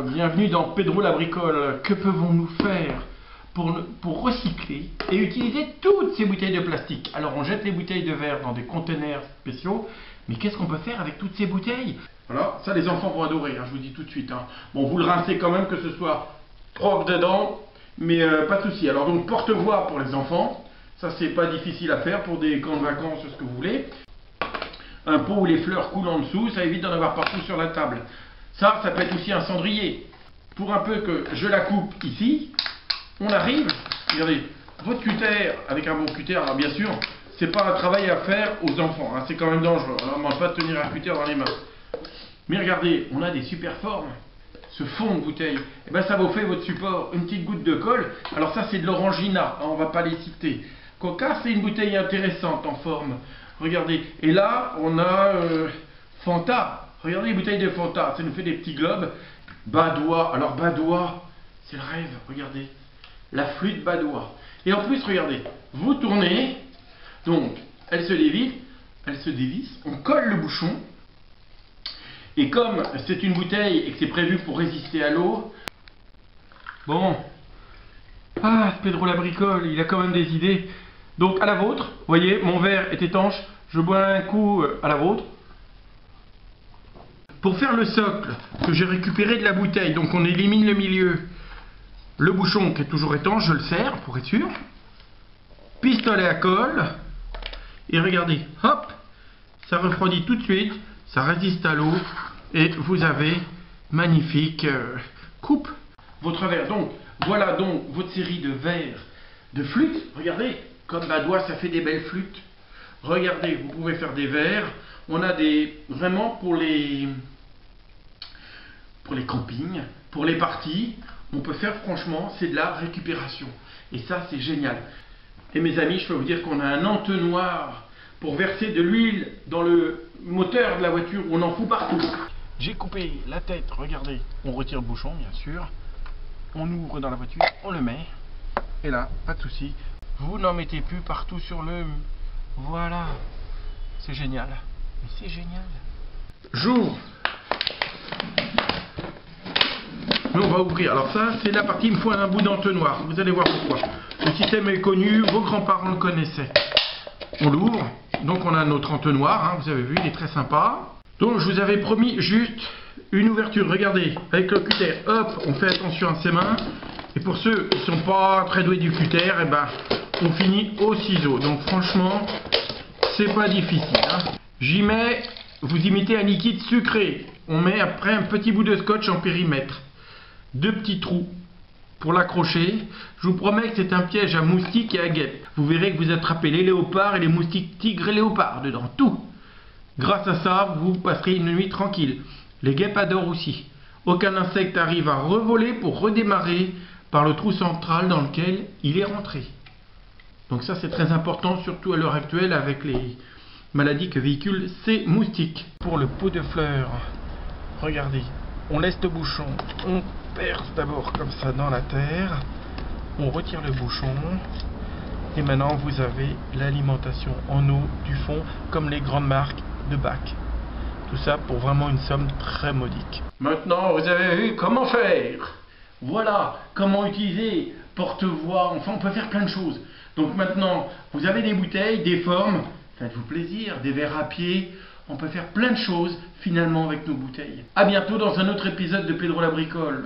bienvenue dans Pedro la bricole. Que pouvons-nous faire pour recycler et utiliser toutes ces bouteilles de plastique? Alors on jette les bouteilles de verre dans des containers spéciaux, mais qu'est-ce qu'on peut faire avec toutes ces bouteilles? Voilà, ça les enfants vont adorer, je vous dis tout de suite. Bon, vous le rincez quand même, que ce soit propre dedans, mais pas de souci. Alors donc porte-voix pour les enfants, ça c'est pas difficile à faire pour des camps de vacances, ce que vous voulez. Un pot où les fleurs coulent en dessous, ça évite d'en avoir partout sur la table. Ça peut être aussi un cendrier. Pour un peu que je la coupe ici, on arrive, regardez, votre cutter, avec un bon cutter, alors bien sûr, c'est pas un travail à faire aux enfants, c'est quand même dangereux, on ne demande pas de tenir un cutter dans les mains. Mais regardez, on a des super formes. Ce fond de bouteille, et ben ça vous fait votre support, une petite goutte de colle. Alors ça c'est de l'orangina, on va pas les citer. Coca, c'est une bouteille intéressante en forme. Regardez, et là on a Fanta. Regardez les bouteilles de Fanta, ça nous fait des petits globes. Badois, alors Badois, c'est le rêve, regardez. La flûte Badois. Et en plus, regardez, vous tournez, donc elle se dévisse, on colle le bouchon. Et comme c'est une bouteille et que c'est prévu pour résister à l'eau, bon, ce Pedro la bricole, il a quand même des idées. Donc à la vôtre, vous voyez, mon verre est étanche, je bois un coup à la vôtre. Pour faire le socle que j'ai récupéré de la bouteille, donc on élimine le milieu, le bouchon qui est toujours étanche, je le serre pour être sûr. Pistolet à colle. Et regardez, hop, ça refroidit tout de suite, ça résiste à l'eau. Et vous avez magnifique coupe. Votre verre, donc, voilà donc votre série de verres de flûtes. Regardez, comme Badois, ça fait des belles flûtes. Regardez, vous pouvez faire des verres. On a vraiment pour les campings, pour les parties, on peut faire franchement, c'est de la récupération. Et ça, c'est génial. Et mes amis, je peux vous dire qu'on a un entonnoir pour verser de l'huile dans le moteur de la voiture, où on en fout partout. J'ai coupé la tête, regardez. On retire le bouchon, bien sûr. On ouvre dans la voiture, on le met. Et là, pas de souci. Vous n'en mettez plus partout sur le... Voilà. C'est génial. Mais c'est génial. J'ouvre. Mais on va ouvrir. Alors ça, c'est la partie, il me faut un bout d'entonnoir. Vous allez voir pourquoi. Le système est connu, vos grands-parents le connaissaient. On l'ouvre. Donc on a notre entonnoir, vous avez vu, il est très sympa. Donc je vous avais promis juste une ouverture. Regardez, avec le cutter, hop, on fait attention à ses mains. Et pour ceux qui ne sont pas très doués du cutter, on finit au ciseau. Donc franchement, c'est pas difficile. J'y mets, vous imitez un liquide sucré. On met après un petit bout de scotch en périmètre. 2 petits trous pour l'accrocher. Je vous promets que c'est un piège à moustiques et à guêpes. Vous verrez que vous attrapez les léopards et les moustiques tigres et léopards dedans, tout. Grâce à ça, vous passerez une nuit tranquille. Les guêpes adorent aussi. Aucun insecte arrive à revoler pour redémarrer par le trou central dans lequel il est rentré. Donc ça c'est très important, surtout à l'heure actuelle avec les maladies que véhiculent ces moustiques. Pour le pot de fleurs, regardez, on laisse le bouchon, on perce d'abord comme ça dans la terre, on retire le bouchon, et maintenant vous avez l'alimentation en eau du fond, comme les grandes marques de bac. Tout ça pour vraiment une somme très modique. Maintenant vous avez vu comment faire. Voilà comment utiliser porte-voix, enfin on peut faire plein de choses. Donc maintenant vous avez des bouteilles, des formes, faites-vous plaisir, des verres à pied. On peut faire plein de choses finalement avec nos bouteilles. A bientôt dans un autre épisode de Pedro la bricole.